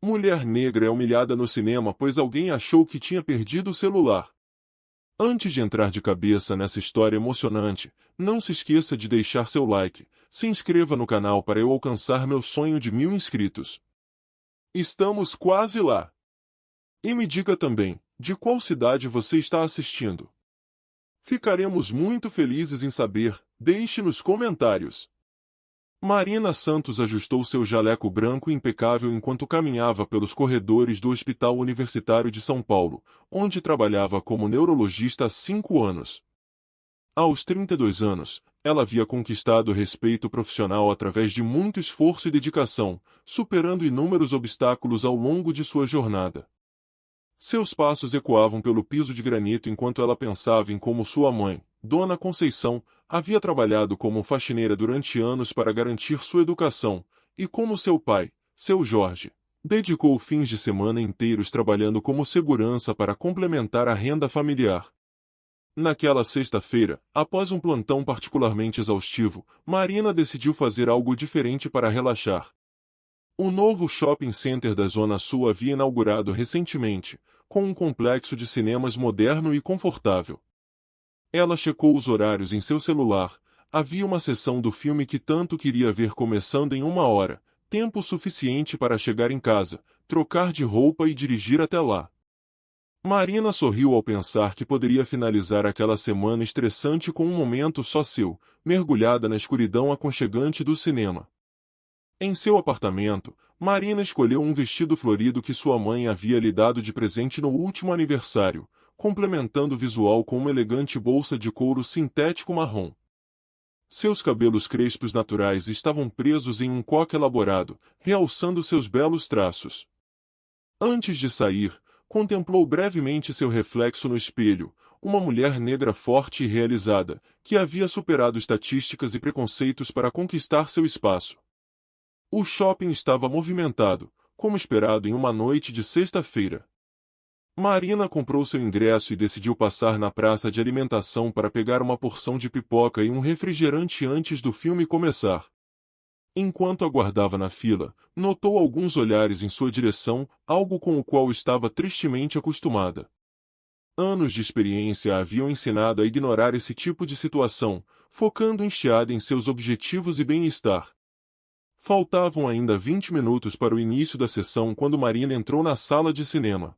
Mulher negra é humilhada no cinema pois alguém achou que tinha perdido o celular. Antes de entrar de cabeça nessa história emocionante, não se esqueça de deixar seu like, se inscreva no canal para eu alcançar meu sonho de 1000 inscritos. Estamos quase lá. E me diga também, de qual cidade você está assistindo? Ficaremos muito felizes em saber, deixe nos comentários. Marina Santos ajustou seu jaleco branco impecável enquanto caminhava pelos corredores do Hospital Universitário de São Paulo, onde trabalhava como neurologista há 5 anos. Aos 32 anos, ela havia conquistado respeito profissional através de muito esforço e dedicação, superando inúmeros obstáculos ao longo de sua jornada. Seus passos ecoavam pelo piso de granito enquanto ela pensava em como sua mãe, Dona Conceição, havia trabalhado como faxineira durante anos para garantir sua educação, e como seu pai, seu Jorge, dedicou fins de semana inteiros trabalhando como segurança para complementar a renda familiar. Naquela sexta-feira, após um plantão particularmente exaustivo, Marina decidiu fazer algo diferente para relaxar. O novo shopping center da Zona Sul havia inaugurado recentemente, com um complexo de cinemas moderno e confortável. Ela checou os horários em seu celular. Havia uma sessão do filme que tanto queria ver começando em 1 hora, tempo suficiente para chegar em casa, trocar de roupa e dirigir até lá. Marina sorriu ao pensar que poderia finalizar aquela semana estressante com um momento só seu, mergulhada na escuridão aconchegante do cinema. Em seu apartamento, Marina escolheu um vestido florido que sua mãe havia lhe dado de presente no último aniversário, complementando o visual com uma elegante bolsa de couro sintético marrom. Seus cabelos crespos naturais estavam presos em um coque elaborado, realçando seus belos traços. Antes de sair, contemplou brevemente seu reflexo no espelho, uma mulher negra forte e realizada, que havia superado estatísticas e preconceitos para conquistar seu espaço. O shopping estava movimentado, como esperado em uma noite de sexta-feira. Marina comprou seu ingresso e decidiu passar na praça de alimentação para pegar uma porção de pipoca e um refrigerante antes do filme começar. Enquanto aguardava na fila, notou alguns olhares em sua direção, algo com o qual estava tristemente acostumada. Anos de experiência a haviam ensinado a ignorar esse tipo de situação, focando enxergada em seus objetivos e bem-estar. Faltavam ainda 20 minutos para o início da sessão quando Marina entrou na sala de cinema.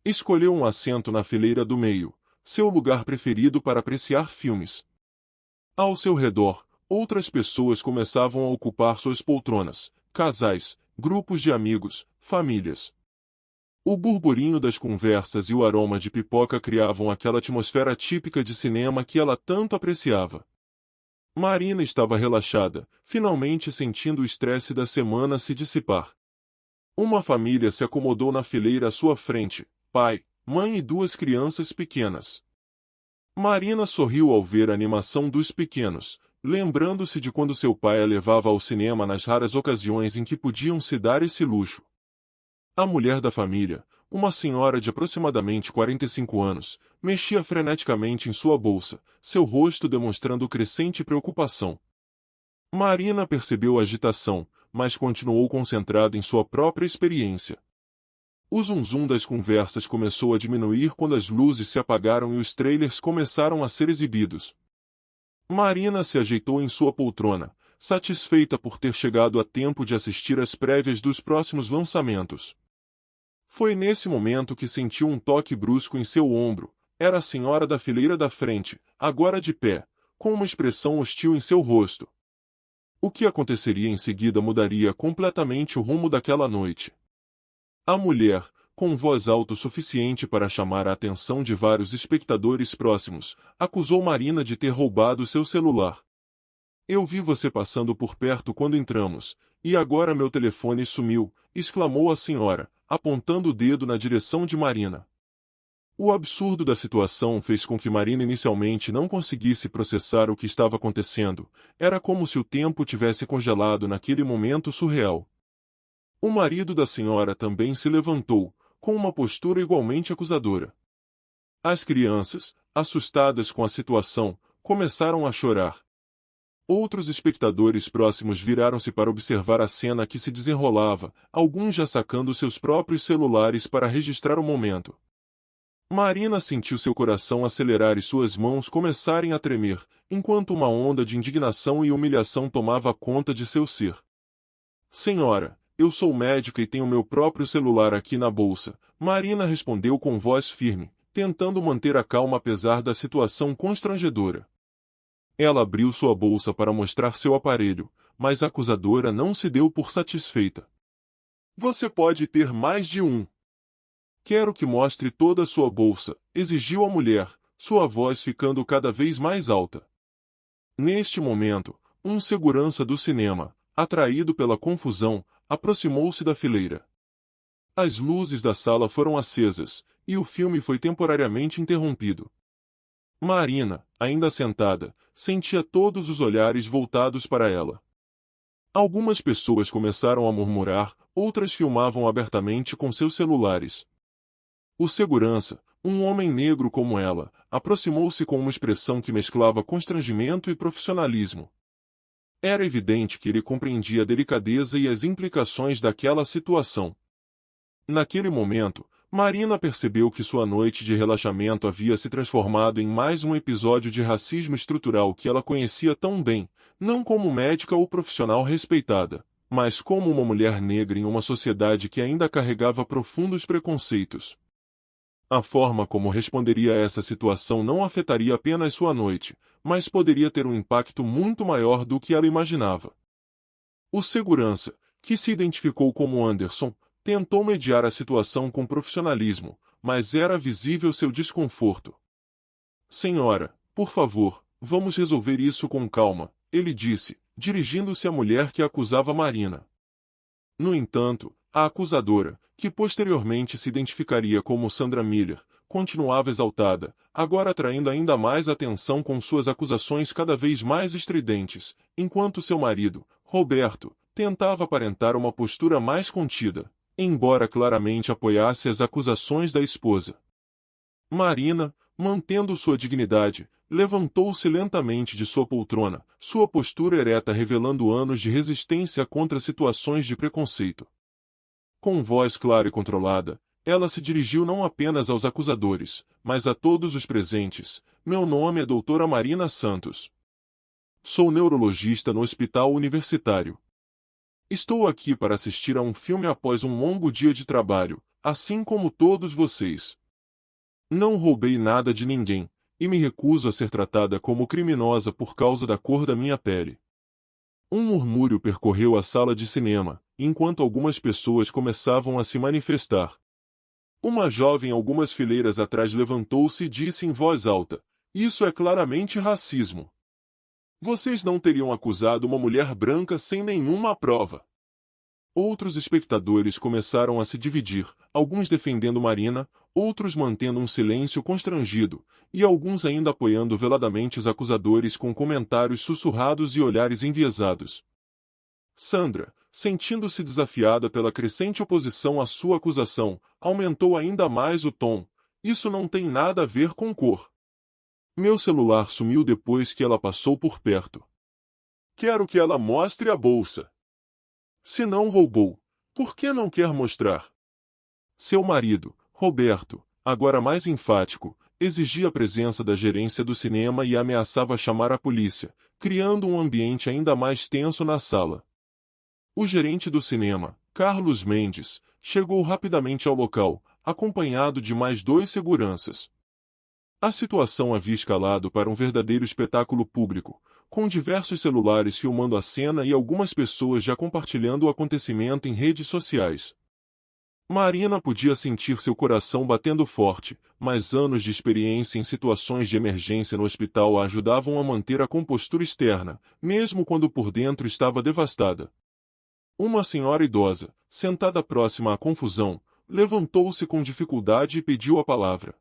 Escolheu um assento na fileira do meio, seu lugar preferido para apreciar filmes. Ao seu redor, outras pessoas começavam a ocupar suas poltronas, casais, grupos de amigos, famílias. O burburinho das conversas e o aroma de pipoca criavam aquela atmosfera típica de cinema que ela tanto apreciava. Marina estava relaxada, finalmente sentindo o estresse da semana se dissipar. Uma família se acomodou na fileira à sua frente, pai, mãe e 2 crianças pequenas. Marina sorriu ao ver a animação dos pequenos, lembrando-se de quando seu pai a levava ao cinema nas raras ocasiões em que podiam se dar esse luxo. A mulher da família, uma senhora de aproximadamente 45 anos, mexia freneticamente em sua bolsa, seu rosto demonstrando crescente preocupação. Marina percebeu a agitação, mas continuou concentrada em sua própria experiência. O zum-zum das conversas começou a diminuir quando as luzes se apagaram e os trailers começaram a ser exibidos. Marina se ajeitou em sua poltrona, satisfeita por ter chegado a tempo de assistir às prévias dos próximos lançamentos. Foi nesse momento que sentiu um toque brusco em seu ombro. Era a senhora da fileira da frente, agora de pé, com uma expressão hostil em seu rosto. O que aconteceria em seguida mudaria completamente o rumo daquela noite. A mulher, com voz alta o suficiente para chamar a atenção de vários espectadores próximos, acusou Marina de ter roubado seu celular. "Eu vi você passando por perto quando entramos, e agora meu telefone sumiu", exclamou a senhora, apontando o dedo na direção de Marina. O absurdo da situação fez com que Marina inicialmente não conseguisse processar o que estava acontecendo. Era como se o tempo tivesse congelado naquele momento surreal. O marido da senhora também se levantou, com uma postura igualmente acusadora. As crianças, assustadas com a situação, começaram a chorar. Outros espectadores próximos viraram-se para observar a cena que se desenrolava, alguns já sacando seus próprios celulares para registrar o momento. Marina sentiu seu coração acelerar e suas mãos começarem a tremer, enquanto uma onda de indignação e humilhação tomava conta de seu ser. Senhora, eu sou médica e tenho meu próprio celular aqui na bolsa, Marina respondeu com voz firme, tentando manter a calma apesar da situação constrangedora. Ela abriu sua bolsa para mostrar seu aparelho, mas a acusadora não se deu por satisfeita. Você pode ter mais de um. Quero que mostre toda a sua bolsa, exigiu a mulher, sua voz ficando cada vez mais alta. Neste momento, um segurança do cinema, atraído pela confusão, aproximou-se da fileira. As luzes da sala foram acesas, e o filme foi temporariamente interrompido. Marina, ainda sentada, sentia todos os olhares voltados para ela. Algumas pessoas começaram a murmurar, outras filmavam abertamente com seus celulares. O segurança, um homem negro como ela, aproximou-se com uma expressão que mesclava constrangimento e profissionalismo. Era evidente que ele compreendia a delicadeza e as implicações daquela situação. Naquele momento, Marina percebeu que sua noite de relaxamento havia se transformado em mais um episódio de racismo estrutural que ela conhecia tão bem, não como médica ou profissional respeitada, mas como uma mulher negra em uma sociedade que ainda carregava profundos preconceitos. A forma como responderia a essa situação não afetaria apenas sua noite, mas poderia ter um impacto muito maior do que ela imaginava. O segurança, que se identificou como Anderson, tentou mediar a situação com profissionalismo, mas era visível seu desconforto. Senhora, por favor, vamos resolver isso com calma, ele disse, dirigindo-se à mulher que acusava Marina. No entanto, a acusadora, que posteriormente se identificaria como Sandra Miller, continuava exaltada, agora atraindo ainda mais atenção com suas acusações cada vez mais estridentes, enquanto seu marido, Roberto, tentava aparentar uma postura mais contida, embora claramente apoiasse as acusações da esposa. Marina, mantendo sua dignidade, levantou-se lentamente de sua poltrona, sua postura ereta revelando anos de resistência contra situações de preconceito. Com voz clara e controlada, ela se dirigiu não apenas aos acusadores, mas a todos os presentes. Meu nome é doutora Marina Santos. Sou neurologista no Hospital Universitário. Estou aqui para assistir a um filme após um longo dia de trabalho, assim como todos vocês. Não roubei nada de ninguém, e me recuso a ser tratada como criminosa por causa da cor da minha pele. Um murmúrio percorreu a sala de cinema, enquanto algumas pessoas começavam a se manifestar. Uma jovem algumas fileiras atrás levantou-se e disse em voz alta: "Isso é claramente racismo. Vocês não teriam acusado uma mulher branca sem nenhuma prova." Outros espectadores começaram a se dividir, alguns defendendo Marina, outros mantendo um silêncio constrangido, e alguns ainda apoiando veladamente os acusadores com comentários sussurrados e olhares enviesados. Sandra, sentindo-se desafiada pela crescente oposição à sua acusação, aumentou ainda mais o tom: "Isso não tem nada a ver com cor. Meu celular sumiu depois que ela passou por perto. Quero que ela mostre a bolsa. Se não roubou, por que não quer mostrar?" Seu marido, Roberto, agora mais enfático, exigia a presença da gerência do cinema e ameaçava chamar a polícia, criando um ambiente ainda mais tenso na sala. O gerente do cinema, Carlos Mendes, chegou rapidamente ao local, acompanhado de mais 2 seguranças. A situação havia escalado para um verdadeiro espetáculo público, com diversos celulares filmando a cena e algumas pessoas já compartilhando o acontecimento em redes sociais. Marina podia sentir seu coração batendo forte, mas anos de experiência em situações de emergência no hospital a ajudavam a manter a compostura externa, mesmo quando por dentro estava devastada. Uma senhora idosa, sentada próxima à confusão, levantou-se com dificuldade e pediu a palavra.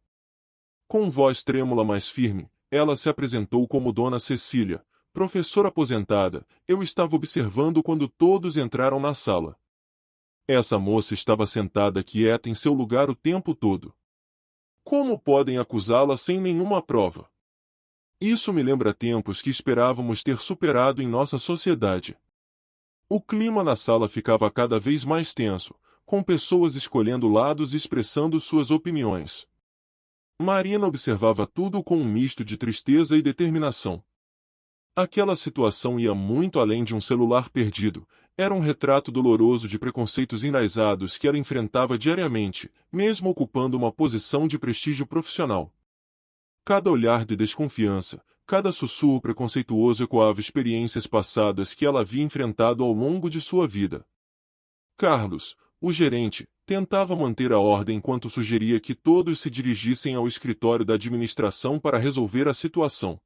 Com voz trêmula mas firme, ela se apresentou como Dona Cecília, professora aposentada. Eu estava observando quando todos entraram na sala. Essa moça estava sentada quieta em seu lugar o tempo todo. Como podem acusá-la sem nenhuma prova? Isso me lembra tempos que esperávamos ter superado em nossa sociedade. O clima na sala ficava cada vez mais tenso, com pessoas escolhendo lados e expressando suas opiniões. Marina observava tudo com um misto de tristeza e determinação. Aquela situação ia muito além de um celular perdido, era um retrato doloroso de preconceitos enraizados que ela enfrentava diariamente, mesmo ocupando uma posição de prestígio profissional. Cada olhar de desconfiança, cada sussurro preconceituoso ecoava experiências passadas que ela havia enfrentado ao longo de sua vida. Carlos, o gerente, tentava manter a ordem enquanto sugeria que todos se dirigissem ao escritório da administração para resolver a situação.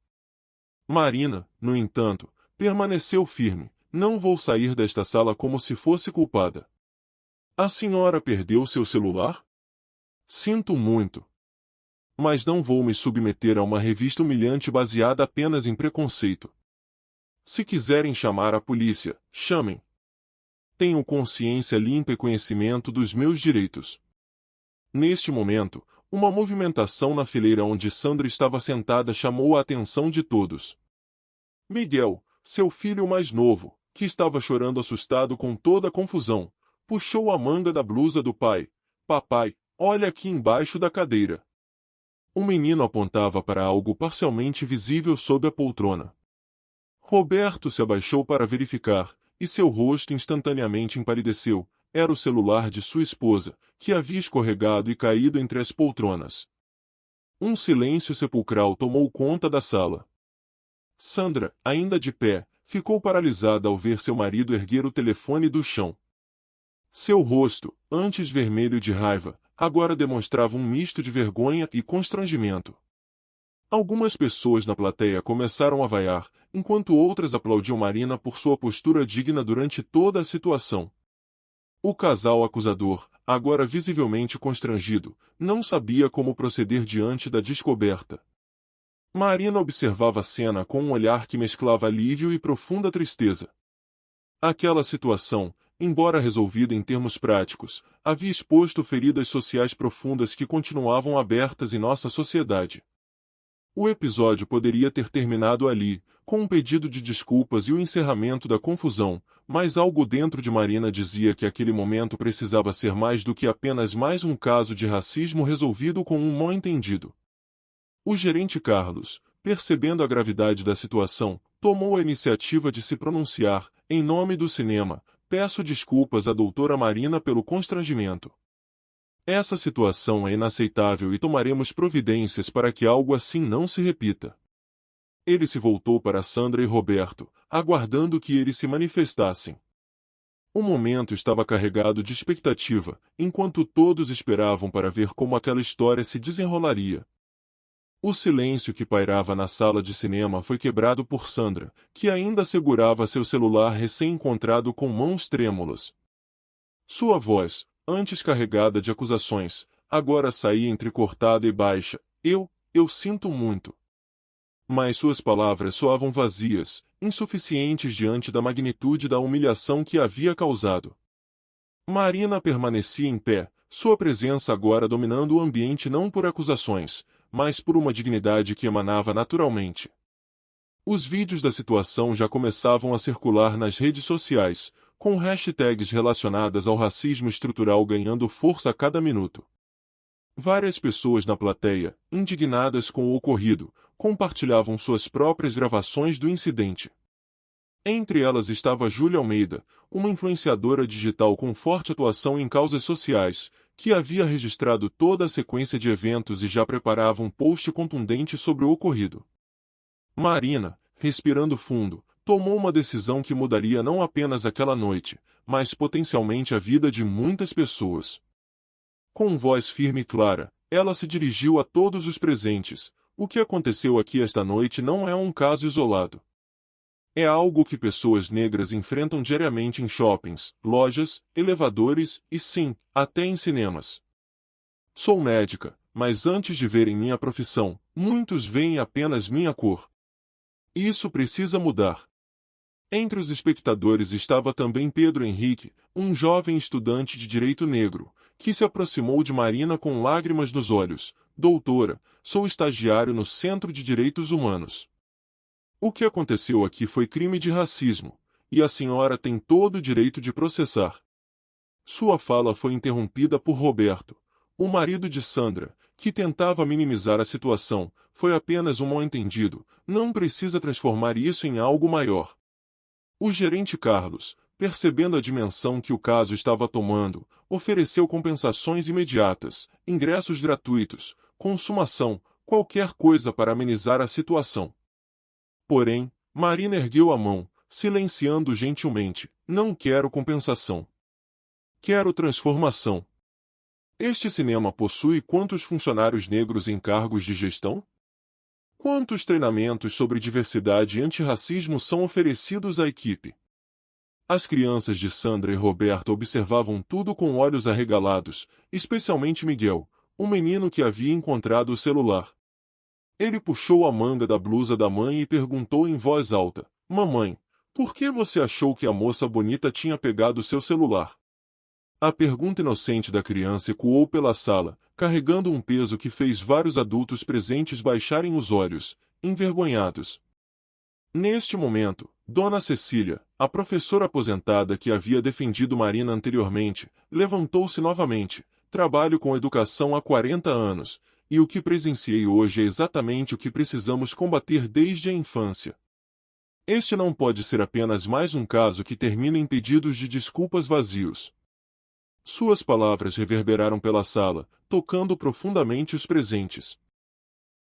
Marina, no entanto, permaneceu firme. Não vou sair desta sala como se fosse culpada. A senhora perdeu seu celular? Sinto muito. Mas não vou me submeter a uma revista humilhante baseada apenas em preconceito. Se quiserem chamar a polícia, chamem. Tenho consciência limpa e conhecimento dos meus direitos. Neste momento, uma movimentação na fileira onde Sandra estava sentada chamou a atenção de todos. Miguel, seu filho mais novo, que estava chorando assustado com toda a confusão, puxou a manga da blusa do pai. Papai, olha aqui embaixo da cadeira. O menino apontava para algo parcialmente visível sob a poltrona. Roberto se abaixou para verificar, e seu rosto instantaneamente empalideceu. Era o celular de sua esposa, que havia escorregado e caído entre as poltronas. Um silêncio sepulcral tomou conta da sala. Sandra, ainda de pé, ficou paralisada ao ver seu marido erguer o telefone do chão. Seu rosto, antes vermelho de raiva, agora demonstrava um misto de vergonha e constrangimento. Algumas pessoas na plateia começaram a vaiar, enquanto outras aplaudiam Marina por sua postura digna durante toda a situação. O casal acusador, agora visivelmente constrangido, não sabia como proceder diante da descoberta. Marina observava a cena com um olhar que mesclava alívio e profunda tristeza. Aquela situação, embora resolvida em termos práticos, havia exposto feridas sociais profundas que continuavam abertas em nossa sociedade. O episódio poderia ter terminado ali, com um pedido de desculpas e o encerramento da confusão, mas algo dentro de Marina dizia que aquele momento precisava ser mais do que apenas mais um caso de racismo resolvido com um mal-entendido. O gerente Carlos, percebendo a gravidade da situação, tomou a iniciativa de se pronunciar. Em nome do cinema, peço desculpas à doutora Marina pelo constrangimento. Essa situação é inaceitável e tomaremos providências para que algo assim não se repita. Ele se voltou para Sandra e Roberto, aguardando que eles se manifestassem. O momento estava carregado de expectativa, enquanto todos esperavam para ver como aquela história se desenrolaria. O silêncio que pairava na sala de cinema foi quebrado por Sandra, que ainda segurava seu celular recém-encontrado com mãos trêmulas. Sua voz, antes carregada de acusações, agora saía entrecortada e baixa. Eu sinto muito. Mas suas palavras soavam vazias, insuficientes diante da magnitude da humilhação que havia causado. Marina permanecia em pé, sua presença agora dominando o ambiente não por acusações, mas por uma dignidade que emanava naturalmente. Os vídeos da situação já começavam a circular nas redes sociais, com hashtags relacionadas ao racismo estrutural ganhando força a cada minuto. Várias pessoas na plateia, indignadas com o ocorrido, compartilhavam suas próprias gravações do incidente. Entre elas estava Júlia Almeida, uma influenciadora digital com forte atuação em causas sociais, que havia registrado toda a sequência de eventos e já preparava um post contundente sobre o ocorrido. Marina, respirando fundo, tomou uma decisão que mudaria não apenas aquela noite, mas potencialmente a vida de muitas pessoas. Com voz firme e clara, ela se dirigiu a todos os presentes. O que aconteceu aqui esta noite não é um caso isolado. É algo que pessoas negras enfrentam diariamente em shoppings, lojas, elevadores e sim, até em cinemas. Sou médica, mas antes de verem minha profissão, muitos veem apenas minha cor. Isso precisa mudar. Entre os espectadores estava também Pedro Henrique, um jovem estudante de direito negro, que se aproximou de Marina com lágrimas nos olhos. doutora, sou estagiário no Centro de Direitos Humanos. O que aconteceu aqui foi crime de racismo, e a senhora tem todo o direito de processar. Sua fala foi interrompida por Roberto, o marido de Sandra, que tentava minimizar a situação. Foi apenas um mal-entendido, não precisa transformar isso em algo maior. O gerente Carlos, percebendo a dimensão que o caso estava tomando, ofereceu compensações imediatas, ingressos gratuitos, consumação, qualquer coisa para amenizar a situação. Porém, Marina ergueu a mão, silenciando gentilmente: não quero compensação. Quero transformação. Este cinema possui quantos funcionários negros em cargos de gestão? Quantos treinamentos sobre diversidade e antirracismo são oferecidos à equipe? As crianças de Sandra e Roberto observavam tudo com olhos arregalados, especialmente Miguel, o menino que havia encontrado o celular. Ele puxou a manga da blusa da mãe e perguntou em voz alta: mamãe, por que você achou que a moça bonita tinha pegado seu celular? A pergunta inocente da criança ecoou pela sala, carregando um peso que fez vários adultos presentes baixarem os olhos, envergonhados. Neste momento, Dona Cecília, a professora aposentada que havia defendido Marina anteriormente, levantou-se novamente. Trabalho com educação há 40 anos, e o que presenciei hoje é exatamente o que precisamos combater desde a infância. Este não pode ser apenas mais um caso que termina em pedidos de desculpas vazios. Suas palavras reverberaram pela sala, tocando profundamente os presentes.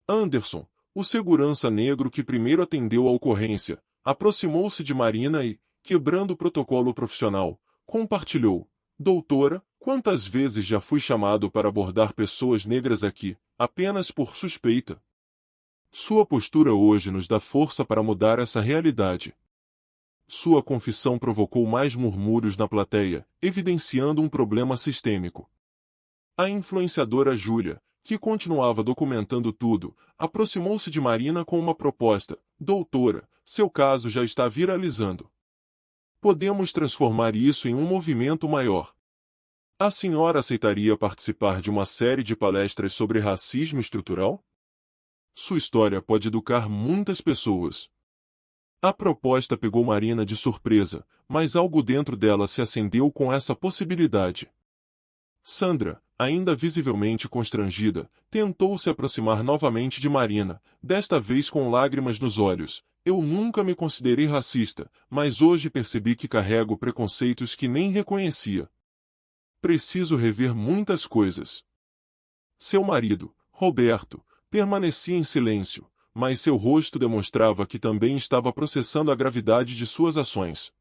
Anderson, o segurança negro que primeiro atendeu a ocorrência, aproximou-se de Marina e, quebrando o protocolo profissional, compartilhou: doutora, quantas vezes já fui chamado para abordar pessoas negras aqui, apenas por suspeita? Sua postura hoje nos dá força para mudar essa realidade. Sua confissão provocou mais murmúrios na plateia, evidenciando um problema sistêmico. A influenciadora Júlia, que continuava documentando tudo, aproximou-se de Marina com uma proposta: doutora, seu caso já está viralizando. Podemos transformar isso em um movimento maior. A senhora aceitaria participar de uma série de palestras sobre racismo estrutural? Sua história pode educar muitas pessoas. A proposta pegou Marina de surpresa, mas algo dentro dela se acendeu com essa possibilidade. Sandra, ainda visivelmente constrangida, tentou se aproximar novamente de Marina, desta vez com lágrimas nos olhos. Eu nunca me considerei racista, mas hoje percebi que carrego preconceitos que nem reconhecia. Preciso rever muitas coisas. Seu marido, Roberto, permanecia em silêncio, mas seu rosto demonstrava que também estava processando a gravidade de suas ações.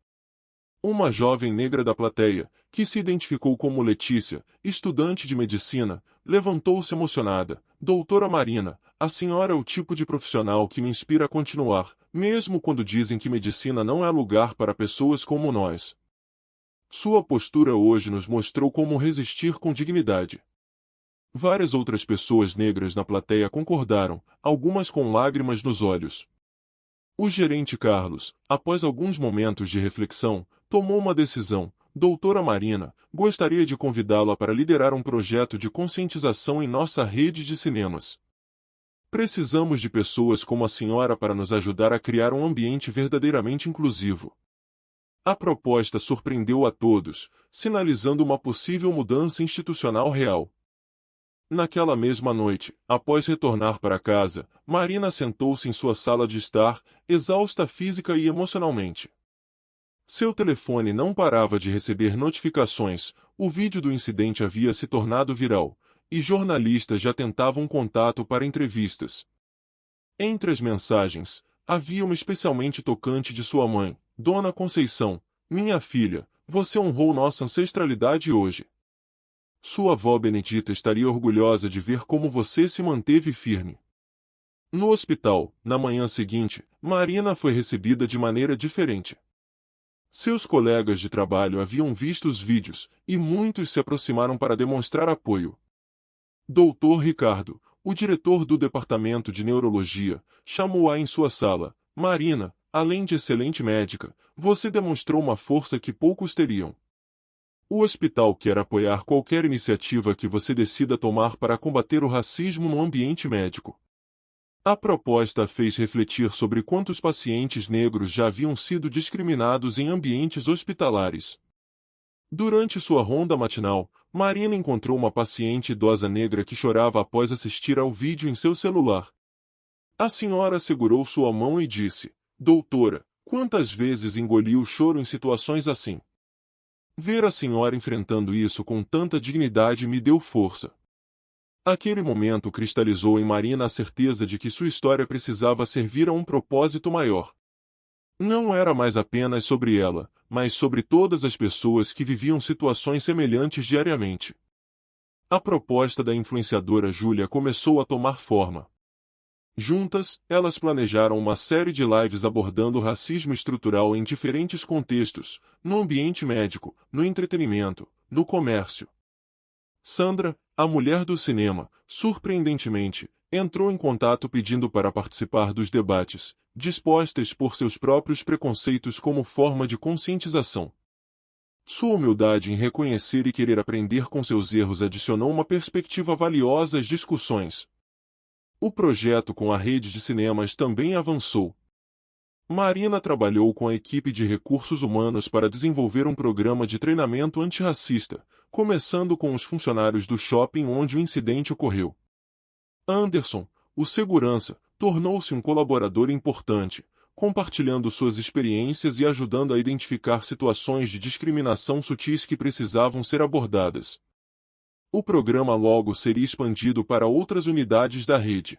Uma jovem negra da plateia, que se identificou como Letícia, estudante de medicina, levantou-se emocionada. Doutora Marina, a senhora é o tipo de profissional que me inspira a continuar, mesmo quando dizem que medicina não é lugar para pessoas como nós. Sua postura hoje nos mostrou como resistir com dignidade. Várias outras pessoas negras na plateia concordaram, algumas com lágrimas nos olhos. O gerente Carlos, após alguns momentos de reflexão, tomou uma decisão: doutora Marina, gostaria de convidá-la para liderar um projeto de conscientização em nossa rede de cinemas. Precisamos de pessoas como a senhora para nos ajudar a criar um ambiente verdadeiramente inclusivo. A proposta surpreendeu a todos, sinalizando uma possível mudança institucional real. Naquela mesma noite, após retornar para casa, Marina sentou-se em sua sala de estar, exausta física e emocionalmente. Seu telefone não parava de receber notificações, o vídeo do incidente havia se tornado viral, e jornalistas já tentavam contato para entrevistas. Entre as mensagens, havia uma especialmente tocante de sua mãe: Dona Conceição, minha filha, você honrou nossa ancestralidade hoje. Sua avó Benedita estaria orgulhosa de ver como você se manteve firme. No hospital, na manhã seguinte, Marina foi recebida de maneira diferente. Seus colegas de trabalho haviam visto os vídeos, e muitos se aproximaram para demonstrar apoio. Dr. Ricardo, o diretor do departamento de neurologia, chamou-a em sua sala. Marina, além de excelente médica, você demonstrou uma força que poucos teriam. O hospital quer apoiar qualquer iniciativa que você decida tomar para combater o racismo no ambiente médico. A proposta fez refletir sobre quantos pacientes negros já haviam sido discriminados em ambientes hospitalares. Durante sua ronda matinal, Marina encontrou uma paciente idosa negra que chorava após assistir ao vídeo em seu celular. A senhora segurou sua mão e disse: "Doutora, quantas vezes engoli o choro em situações assim? Ver a senhora enfrentando isso com tanta dignidade me deu força." Aquele momento cristalizou em Marina a certeza de que sua história precisava servir a um propósito maior. Não era mais apenas sobre ela, mas sobre todas as pessoas que viviam situações semelhantes diariamente. A proposta da influenciadora Júlia começou a tomar forma. Juntas, elas planejaram uma série de lives abordando o racismo estrutural em diferentes contextos, no ambiente médico, no entretenimento, no comércio. Sandra, a mulher do cinema, surpreendentemente, entrou em contato pedindo para participar dos debates, disposta a expor seus próprios preconceitos como forma de conscientização. Sua humildade em reconhecer e querer aprender com seus erros adicionou uma perspectiva valiosa às discussões. O projeto com a rede de cinemas também avançou. Marina trabalhou com a equipe de recursos humanos para desenvolver um programa de treinamento antirracista, começando com os funcionários do shopping onde o incidente ocorreu. Anderson, o segurança, tornou-se um colaborador importante, compartilhando suas experiências e ajudando a identificar situações de discriminação sutis que precisavam ser abordadas. O programa logo seria expandido para outras unidades da rede.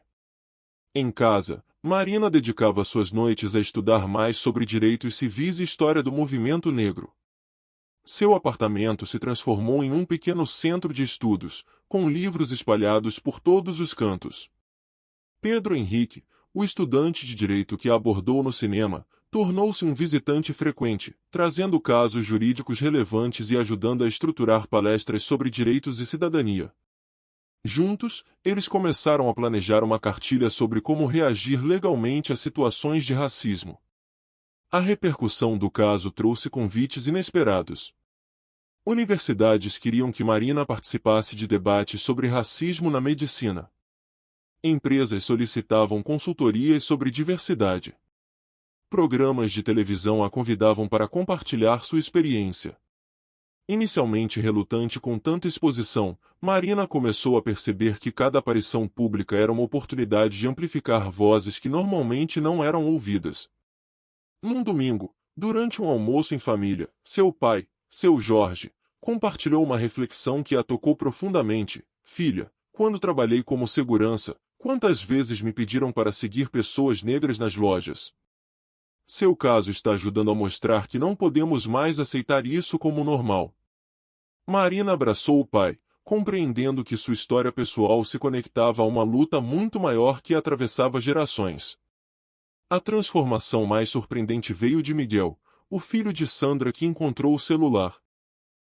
Em casa, Marina dedicava suas noites a estudar mais sobre direitos civis e história do movimento negro. Seu apartamento se transformou em um pequeno centro de estudos, com livros espalhados por todos os cantos. Pedro Henrique, o estudante de direito que a abordou no cinema, tornou-se um visitante frequente, trazendo casos jurídicos relevantes e ajudando a estruturar palestras sobre direitos e cidadania. Juntos, eles começaram a planejar uma cartilha sobre como reagir legalmente a situações de racismo. A repercussão do caso trouxe convites inesperados. Universidades queriam que Marina participasse de debates sobre racismo na medicina. Empresas solicitavam consultorias sobre diversidade. Programas de televisão a convidavam para compartilhar sua experiência. Inicialmente relutante com tanta exposição, Marina começou a perceber que cada aparição pública era uma oportunidade de amplificar vozes que normalmente não eram ouvidas. Num domingo, durante um almoço em família, seu pai, seu Jorge, compartilhou uma reflexão que a tocou profundamente. "Filha, quando trabalhei como segurança, quantas vezes me pediram para seguir pessoas negras nas lojas?" Seu caso está ajudando a mostrar que não podemos mais aceitar isso como normal. Marina abraçou o pai, compreendendo que sua história pessoal se conectava a uma luta muito maior que atravessava gerações. A transformação mais surpreendente veio de Miguel, o filho de Sandra que encontrou o celular.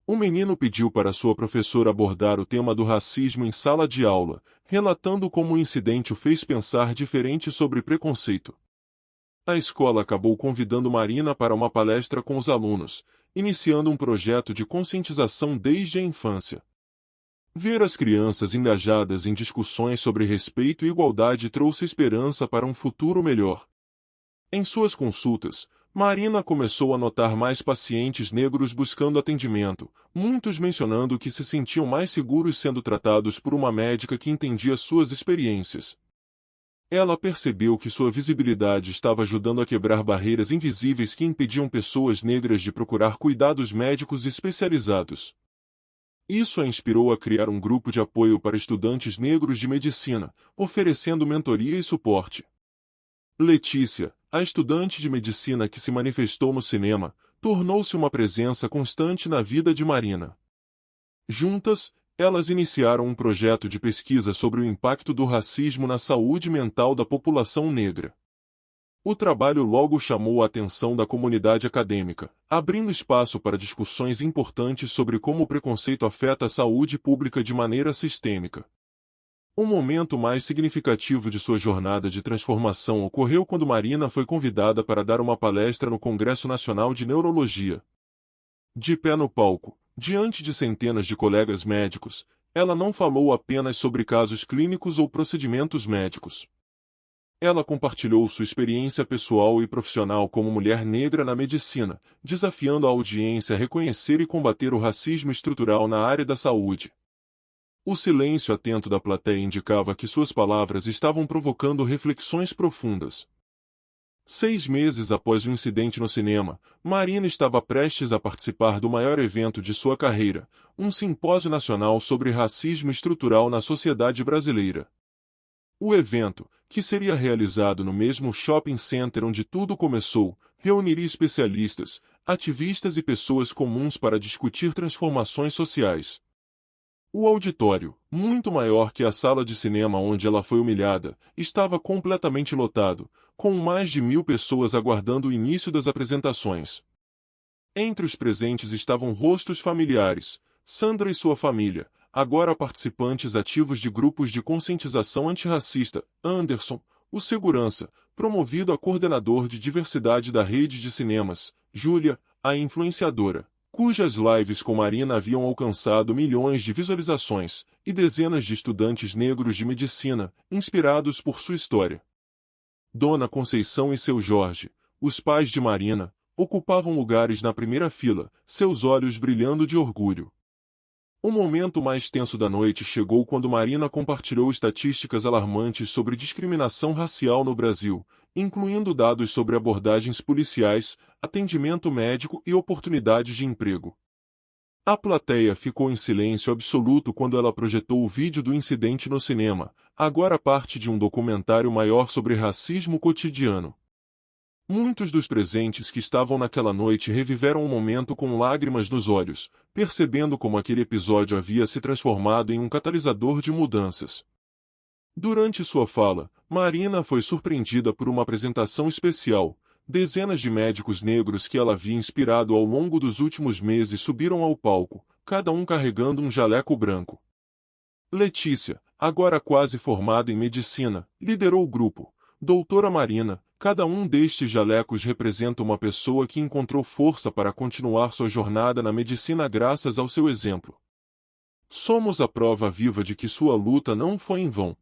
O menino pediu para sua professora abordar o tema do racismo em sala de aula, relatando como o incidente o fez pensar diferente sobre preconceito. A escola acabou convidando Marina para uma palestra com os alunos, iniciando um projeto de conscientização desde a infância. Ver as crianças engajadas em discussões sobre respeito e igualdade trouxe esperança para um futuro melhor. Em suas consultas, Marina começou a notar mais pacientes negros buscando atendimento, muitos mencionando que se sentiam mais seguros sendo tratados por uma médica que entendia suas experiências. Ela percebeu que sua visibilidade estava ajudando a quebrar barreiras invisíveis que impediam pessoas negras de procurar cuidados médicos especializados. Isso a inspirou a criar um grupo de apoio para estudantes negros de medicina, oferecendo mentoria e suporte. Letícia, a estudante de medicina que se manifestou no cinema, tornou-se uma presença constante na vida de Marina. Juntas, elas iniciaram um projeto de pesquisa sobre o impacto do racismo na saúde mental da população negra. O trabalho logo chamou a atenção da comunidade acadêmica, abrindo espaço para discussões importantes sobre como o preconceito afeta a saúde pública de maneira sistêmica. O momento mais significativo de sua jornada de transformação ocorreu quando Marina foi convidada para dar uma palestra no Congresso Nacional de Neurologia. De pé no palco, Diante de centenas de colegas médicos, ela não falou apenas sobre casos clínicos ou procedimentos médicos. Ela compartilhou sua experiência pessoal e profissional como mulher negra na medicina, desafiando a audiência a reconhecer e combater o racismo estrutural na área da saúde. O silêncio atento da plateia indicava que suas palavras estavam provocando reflexões profundas. 6 meses após o incidente no cinema, Marina estava prestes a participar do maior evento de sua carreira, um simpósio nacional sobre racismo estrutural na sociedade brasileira. O evento, que seria realizado no mesmo shopping center onde tudo começou, reuniria especialistas, ativistas e pessoas comuns para discutir transformações sociais. O auditório, muito maior que a sala de cinema onde ela foi humilhada, estava completamente lotado, com mais de 1.000 pessoas aguardando o início das apresentações. Entre os presentes estavam rostos familiares, Sandra e sua família, agora participantes ativos de grupos de conscientização antirracista, Anderson, o segurança, promovido a coordenador de diversidade da rede de cinemas, Júlia, a influenciadora, cujas lives com Marina haviam alcançado milhões de visualizações, e dezenas de estudantes negros de medicina, inspirados por sua história. Dona Conceição e seu Jorge, os pais de Marina, ocupavam lugares na primeira fila, seus olhos brilhando de orgulho. O momento mais tenso da noite chegou quando Marina compartilhou estatísticas alarmantes sobre discriminação racial no Brasil, incluindo dados sobre abordagens policiais, atendimento médico e oportunidades de emprego. A plateia ficou em silêncio absoluto quando ela projetou o vídeo do incidente no cinema, agora parte de um documentário maior sobre racismo cotidiano. Muitos dos presentes que estavam naquela noite reviveram o momento com lágrimas nos olhos, percebendo como aquele episódio havia se transformado em um catalisador de mudanças. Durante sua fala, Marina foi surpreendida por uma apresentação especial. Dezenas de médicos negros que ela havia inspirado ao longo dos últimos meses subiram ao palco, cada um carregando um jaleco branco. Letícia, agora quase formada em medicina, liderou o grupo. Doutora Marina, cada um destes jalecos representa uma pessoa que encontrou força para continuar sua jornada na medicina graças ao seu exemplo. Somos a prova viva de que sua luta não foi em vão.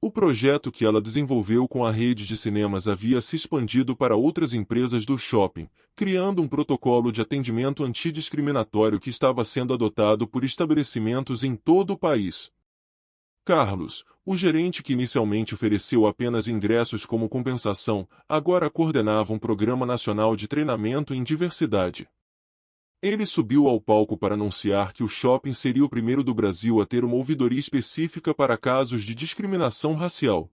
O projeto que ela desenvolveu com a rede de cinemas havia se expandido para outras empresas do shopping, criando um protocolo de atendimento antidiscriminatório que estava sendo adotado por estabelecimentos em todo o país. Carlos, o gerente que inicialmente ofereceu apenas ingressos como compensação, agora coordenava um programa nacional de treinamento em diversidade. Ele subiu ao palco para anunciar que o shopping seria o primeiro do Brasil a ter uma ouvidoria específica para casos de discriminação racial.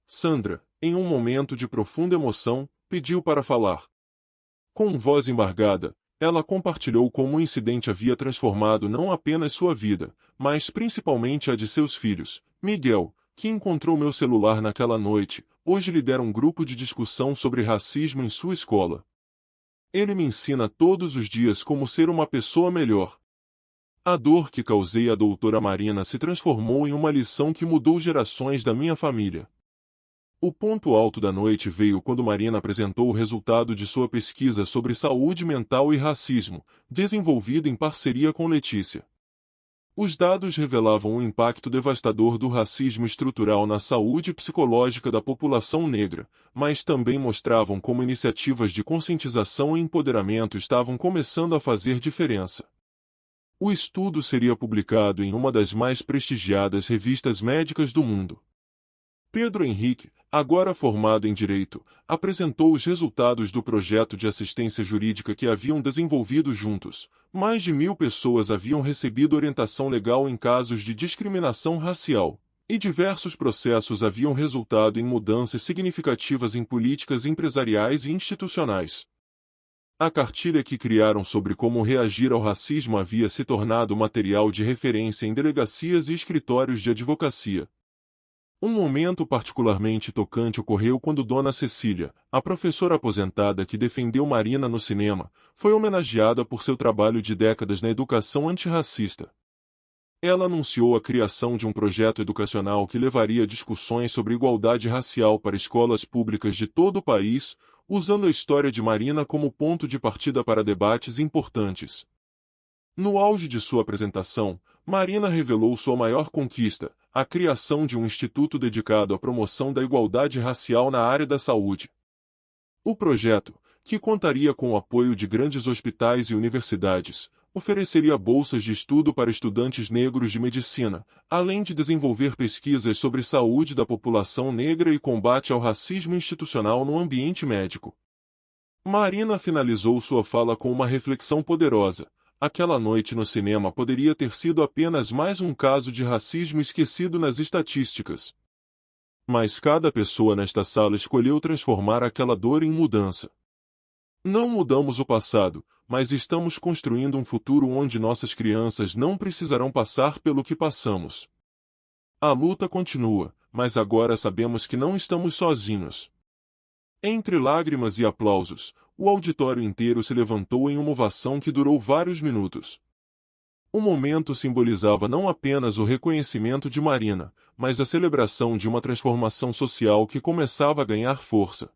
Sandra, em um momento de profunda emoção, pediu para falar. Com voz embargada, ela compartilhou como o incidente havia transformado não apenas sua vida, mas principalmente a de seus filhos. Miguel, que encontrou meu celular naquela noite, hoje lidera um grupo de discussão sobre racismo em sua escola. Ele me ensina todos os dias como ser uma pessoa melhor. A dor que causei à doutora Marina se transformou em uma lição que mudou gerações da minha família. O ponto alto da noite veio quando Marina apresentou o resultado de sua pesquisa sobre saúde mental e racismo, desenvolvida em parceria com Letícia. Os dados revelavam o impacto devastador do racismo estrutural na saúde psicológica da população negra, mas também mostravam como iniciativas de conscientização e empoderamento estavam começando a fazer diferença. O estudo seria publicado em uma das mais prestigiadas revistas médicas do mundo. Pedro Henrique, agora formado em Direito, apresentou os resultados do projeto de assistência jurídica que haviam desenvolvido juntos. Mais de 1.000 pessoas haviam recebido orientação legal em casos de discriminação racial, e diversos processos haviam resultado em mudanças significativas em políticas empresariais e institucionais. A cartilha que criaram sobre como reagir ao racismo havia se tornado material de referência em delegacias e escritórios de advocacia. Um momento particularmente tocante ocorreu quando Dona Cecília, a professora aposentada que defendeu Marina no cinema, foi homenageada por seu trabalho de décadas na educação antirracista. Ela anunciou a criação de um projeto educacional que levaria discussões sobre igualdade racial para escolas públicas de todo o país, usando a história de Marina como ponto de partida para debates importantes. No auge de sua apresentação, Marina revelou sua maior conquista, a criação de um instituto dedicado à promoção da igualdade racial na área da saúde. O projeto, que contaria com o apoio de grandes hospitais e universidades, ofereceria bolsas de estudo para estudantes negros de medicina, além de desenvolver pesquisas sobre saúde da população negra e combate ao racismo institucional no ambiente médico. Marina finalizou sua fala com uma reflexão poderosa. Aquela noite no cinema poderia ter sido apenas mais um caso de racismo esquecido nas estatísticas. Mas cada pessoa nesta sala escolheu transformar aquela dor em mudança. Não mudamos o passado, mas estamos construindo um futuro onde nossas crianças não precisarão passar pelo que passamos. A luta continua, mas agora sabemos que não estamos sozinhos. Entre lágrimas e aplausos, o auditório inteiro se levantou em uma ovação que durou vários minutos. O momento simbolizava não apenas o reconhecimento de Marina, mas a celebração de uma transformação social que começava a ganhar força.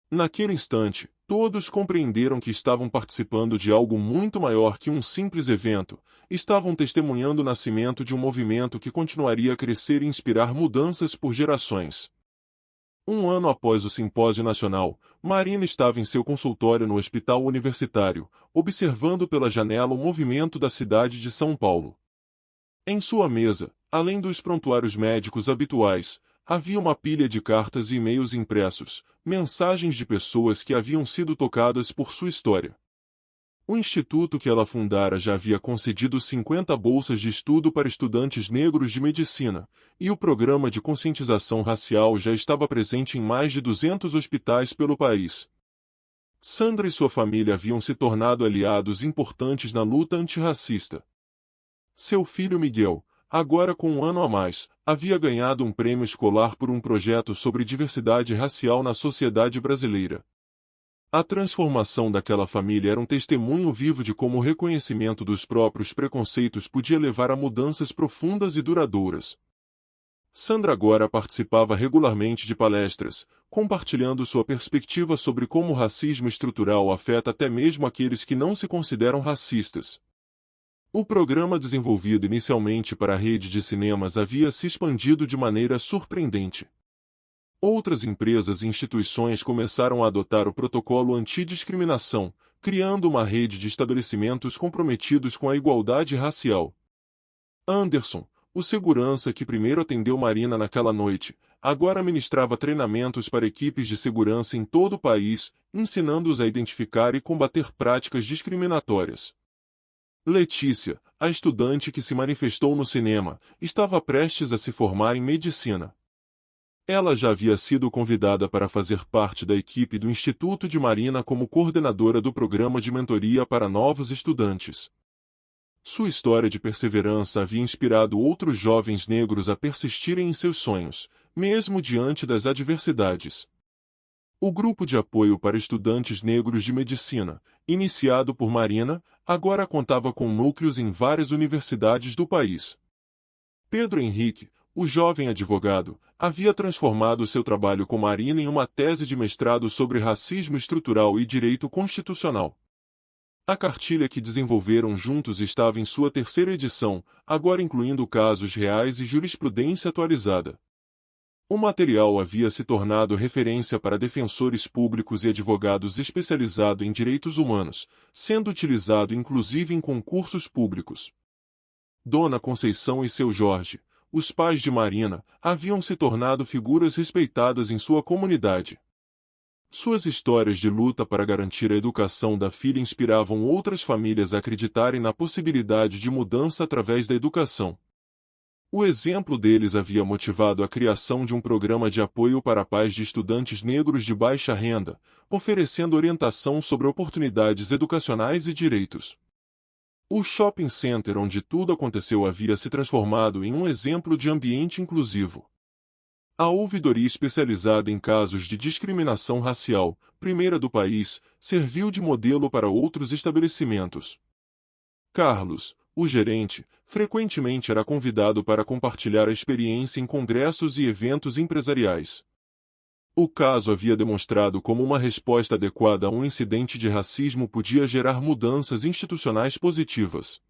Naquele instante, todos compreenderam que estavam participando de algo muito maior que um simples evento, estavam testemunhando o nascimento de um movimento que continuaria a crescer e inspirar mudanças por gerações. Um ano após o simpósio nacional, Marina estava em seu consultório no hospital universitário, observando pela janela o movimento da cidade de São Paulo. Em sua mesa, além dos prontuários médicos habituais, havia uma pilha de cartas e e-mails impressos, mensagens de pessoas que haviam sido tocadas por sua história. O instituto que ela fundara já havia concedido 50 bolsas de estudo para estudantes negros de medicina, e o programa de conscientização racial já estava presente em mais de 200 hospitais pelo país. Sandra e sua família haviam se tornado aliados importantes na luta antirracista. Seu filho Miguel, agora com um ano a mais, havia ganhado um prêmio escolar por um projeto sobre diversidade racial na sociedade brasileira. A transformação daquela família era um testemunho vivo de como o reconhecimento dos próprios preconceitos podia levar a mudanças profundas e duradouras. Sandra agora participava regularmente de palestras, compartilhando sua perspectiva sobre como o racismo estrutural afeta até mesmo aqueles que não se consideram racistas. O programa desenvolvido inicialmente para a rede de cinemas havia se expandido de maneira surpreendente. Outras empresas e instituições começaram a adotar o protocolo antidiscriminação, criando uma rede de estabelecimentos comprometidos com a igualdade racial. Anderson, o segurança que primeiro atendeu Marina naquela noite, agora ministrava treinamentos para equipes de segurança em todo o país, ensinando-os a identificar e combater práticas discriminatórias. Letícia, a estudante que se manifestou no cinema, estava prestes a se formar em medicina. Ela já havia sido convidada para fazer parte da equipe do Instituto de Marina como coordenadora do programa de mentoria para novos estudantes. Sua história de perseverança havia inspirado outros jovens negros a persistirem em seus sonhos, mesmo diante das adversidades. O grupo de apoio para estudantes negros de medicina, iniciado por Marina, agora contava com núcleos em várias universidades do país. Pedro Henrique, o jovem advogado, havia transformado seu trabalho com Marina em uma tese de mestrado sobre racismo estrutural e direito constitucional. A cartilha que desenvolveram juntos estava em sua terceira edição, agora incluindo casos reais e jurisprudência atualizada. O material havia se tornado referência para defensores públicos e advogados especializados em direitos humanos, sendo utilizado inclusive em concursos públicos. Dona Conceição e seu Jorge, os pais de Marina, haviam se tornado figuras respeitadas em sua comunidade. Suas histórias de luta para garantir a educação da filha inspiravam outras famílias a acreditarem na possibilidade de mudança através da educação. O exemplo deles havia motivado a criação de um programa de apoio para pais de estudantes negros de baixa renda, oferecendo orientação sobre oportunidades educacionais e direitos. O shopping center onde tudo aconteceu havia se transformado em um exemplo de ambiente inclusivo. A ouvidoria especializada em casos de discriminação racial, primeira do país, serviu de modelo para outros estabelecimentos. Carlos, o gerente, frequentemente era convidado para compartilhar a experiência em congressos e eventos empresariais. O caso havia demonstrado como uma resposta adequada a um incidente de racismo podia gerar mudanças institucionais positivas.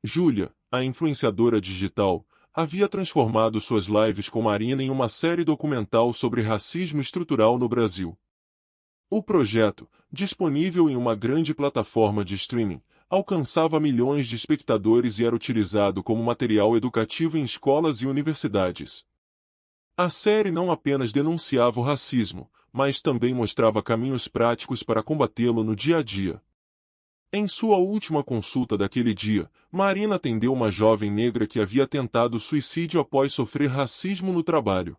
Júlia, a influenciadora digital, havia transformado suas lives com Marina em uma série documental sobre racismo estrutural no Brasil. O projeto, disponível em uma grande plataforma de streaming, alcançava milhões de espectadores e era utilizado como material educativo em escolas e universidades. A série não apenas denunciava o racismo, mas também mostrava caminhos práticos para combatê-lo no dia a dia. Em sua última consulta daquele dia, Marina atendeu uma jovem negra que havia tentado suicídio após sofrer racismo no trabalho.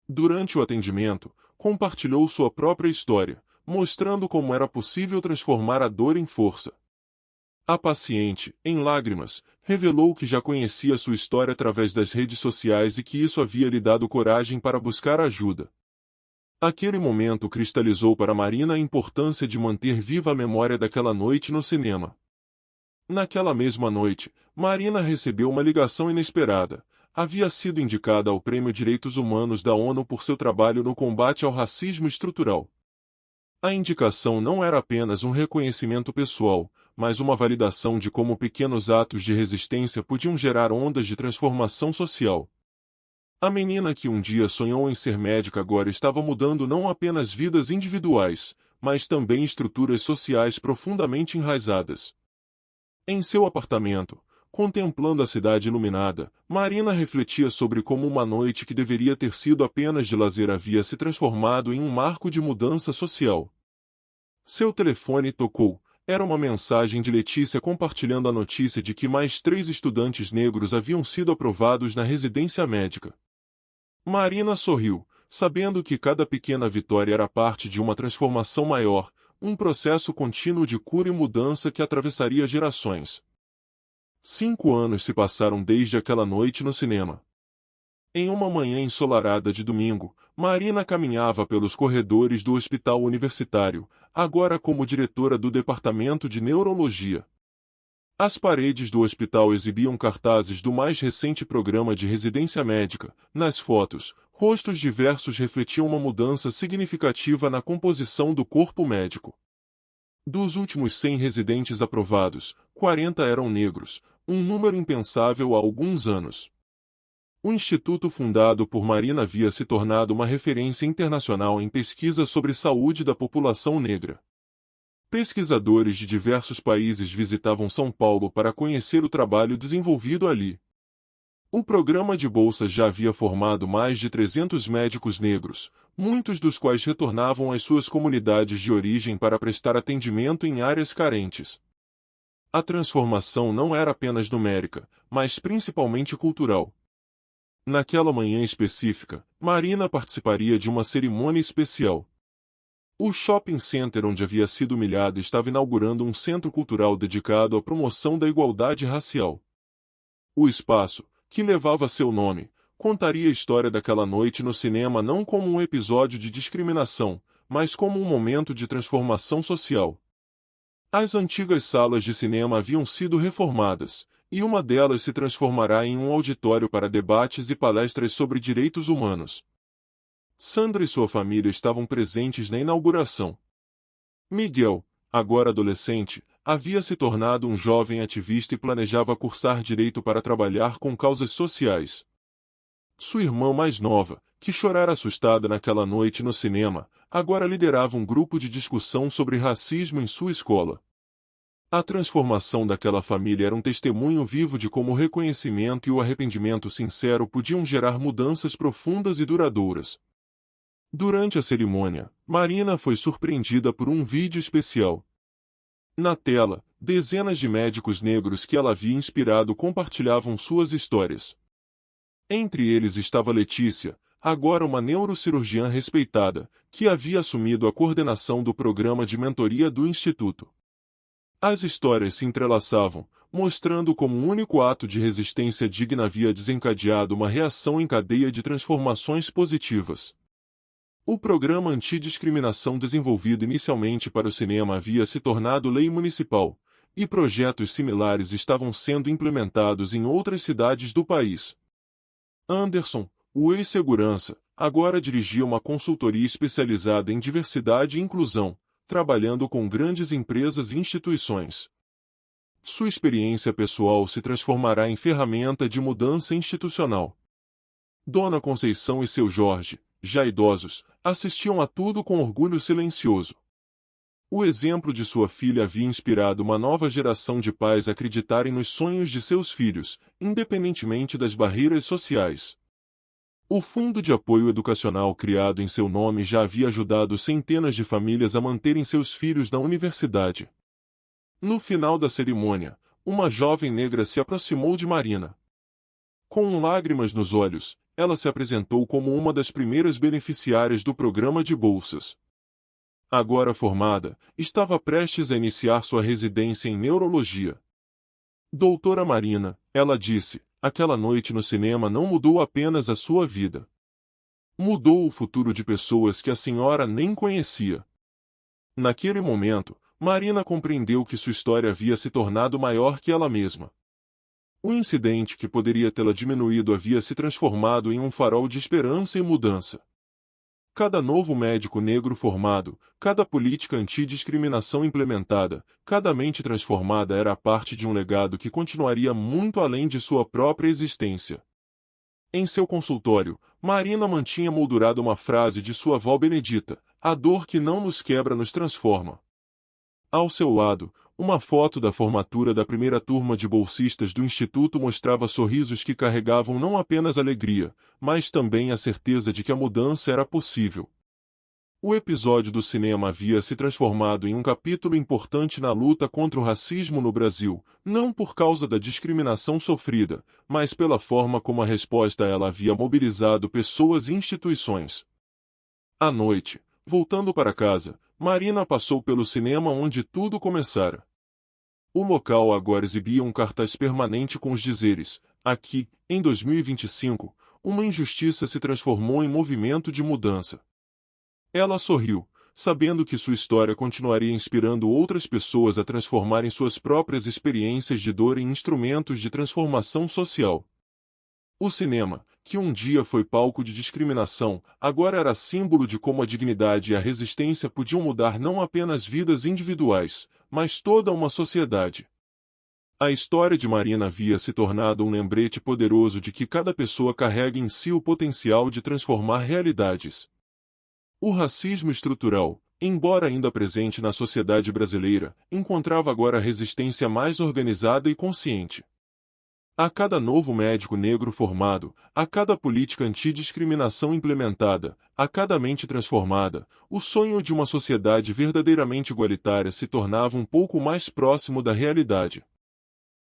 Durante o atendimento, compartilhou sua própria história, mostrando como era possível transformar a dor em força. A paciente, em lágrimas, revelou que já conhecia sua história através das redes sociais e que isso havia lhe dado coragem para buscar ajuda. Aquele momento cristalizou para Marina a importância de manter viva a memória daquela noite no cinema. Naquela mesma noite, Marina recebeu uma ligação inesperada. Havia sido indicada ao Prêmio Direitos Humanos da ONU por seu trabalho no combate ao racismo estrutural. A indicação não era apenas um reconhecimento pessoal, mas uma validação de como pequenos atos de resistência podiam gerar ondas de transformação social. A menina que um dia sonhou em ser médica agora estava mudando não apenas vidas individuais, mas também estruturas sociais profundamente enraizadas. Em seu apartamento, contemplando a cidade iluminada, Marina refletia sobre como uma noite que deveria ter sido apenas de lazer havia se transformado em um marco de mudança social. Seu telefone tocou. Era uma mensagem de Letícia compartilhando a notícia de que mais 3 estudantes negros haviam sido aprovados na residência médica. Marina sorriu, sabendo que cada pequena vitória era parte de uma transformação maior, um processo contínuo de cura e mudança que atravessaria gerações. 5 anos se passaram desde aquela noite no cinema. Em uma manhã ensolarada de domingo, Marina caminhava pelos corredores do hospital universitário, agora como diretora do departamento de neurologia. As paredes do hospital exibiam cartazes do mais recente programa de residência médica. Nas fotos, rostos diversos refletiam uma mudança significativa na composição do corpo médico. Dos últimos 100 residentes aprovados, 40 eram negros, um número impensável há alguns anos. O instituto fundado por Marina havia se tornado uma referência internacional em pesquisa sobre saúde da população negra. Pesquisadores de diversos países visitavam São Paulo para conhecer o trabalho desenvolvido ali. O programa de bolsas já havia formado mais de 300 médicos negros, muitos dos quais retornavam às suas comunidades de origem para prestar atendimento em áreas carentes. A transformação não era apenas numérica, mas principalmente cultural. Naquela manhã específica, Marina participaria de uma cerimônia especial. O shopping center onde havia sido humilhado estava inaugurando um centro cultural dedicado à promoção da igualdade racial. O espaço, que levava seu nome, contaria a história daquela noite no cinema não como um episódio de discriminação, mas como um momento de transformação social. As antigas salas de cinema haviam sido reformadas, e uma delas se transformará em um auditório para debates e palestras sobre direitos humanos. Sandra e sua família estavam presentes na inauguração. Miguel, agora adolescente, havia se tornado um jovem ativista e planejava cursar direito para trabalhar com causas sociais. Sua irmã mais nova, que chorara assustada naquela noite no cinema, agora liderava um grupo de discussão sobre racismo em sua escola. A transformação daquela família era um testemunho vivo de como o reconhecimento e o arrependimento sincero podiam gerar mudanças profundas e duradouras. Durante a cerimônia, Marina foi surpreendida por um vídeo especial. Na tela, dezenas de médicos negros que ela havia inspirado compartilhavam suas histórias. Entre eles estava Letícia, agora uma neurocirurgiã respeitada, que havia assumido a coordenação do programa de mentoria do Instituto. As histórias se entrelaçavam, mostrando como um único ato de resistência digna havia desencadeado uma reação em cadeia de transformações positivas. O programa antidiscriminação desenvolvido inicialmente para o cinema havia se tornado lei municipal, e projetos similares estavam sendo implementados em outras cidades do país. Anderson, o ex-segurança, agora dirigia uma consultoria especializada em diversidade e inclusão, trabalhando com grandes empresas e instituições. Sua experiência pessoal se transformará em ferramenta de mudança institucional. Dona Conceição e seu Jorge, já idosos, assistiam a tudo com orgulho silencioso. O exemplo de sua filha havia inspirado uma nova geração de pais a acreditarem nos sonhos de seus filhos, independentemente das barreiras sociais. O Fundo de Apoio Educacional criado em seu nome já havia ajudado centenas de famílias a manterem seus filhos na universidade. No final da cerimônia, uma jovem negra se aproximou de Marina. Com lágrimas nos olhos, ela se apresentou como uma das primeiras beneficiárias do programa de bolsas. Agora formada, estava prestes a iniciar sua residência em neurologia. Doutora Marina, ela disse, aquela noite no cinema não mudou apenas a sua vida. Mudou o futuro de pessoas que a senhora nem conhecia. Naquele momento, Marina compreendeu que sua história havia se tornado maior que ela mesma. O incidente que poderia tê-la diminuído havia se transformado em um farol de esperança e mudança. Cada novo médico negro formado, cada política antidiscriminação implementada, cada mente transformada era parte de um legado que continuaria muito além de sua própria existência. Em seu consultório, Marina mantinha moldurada uma frase de sua avó Benedita: "A dor que não nos quebra nos transforma." Ao seu lado, uma foto da formatura da primeira turma de bolsistas do Instituto mostrava sorrisos que carregavam não apenas alegria, mas também a certeza de que a mudança era possível. O episódio do cinema havia se transformado em um capítulo importante na luta contra o racismo no Brasil, não por causa da discriminação sofrida, mas pela forma como a resposta a ela havia mobilizado pessoas e instituições. À noite, voltando para casa, Marina passou pelo cinema onde tudo começara. O local agora exibia um cartaz permanente com os dizeres: "Aqui, em 2025, uma injustiça se transformou em movimento de mudança." Ela sorriu, sabendo que sua história continuaria inspirando outras pessoas a transformarem suas próprias experiências de dor em instrumentos de transformação social. O cinema, que um dia foi palco de discriminação, agora era símbolo de como a dignidade e a resistência podiam mudar não apenas vidas individuais, mas toda uma sociedade. A história de Marina havia se tornado um lembrete poderoso de que cada pessoa carrega em si o potencial de transformar realidades. O racismo estrutural, embora ainda presente na sociedade brasileira, encontrava agora resistência mais organizada e consciente. A cada novo médico negro formado, a cada política antidiscriminação implementada, a cada mente transformada, o sonho de uma sociedade verdadeiramente igualitária se tornava um pouco mais próximo da realidade.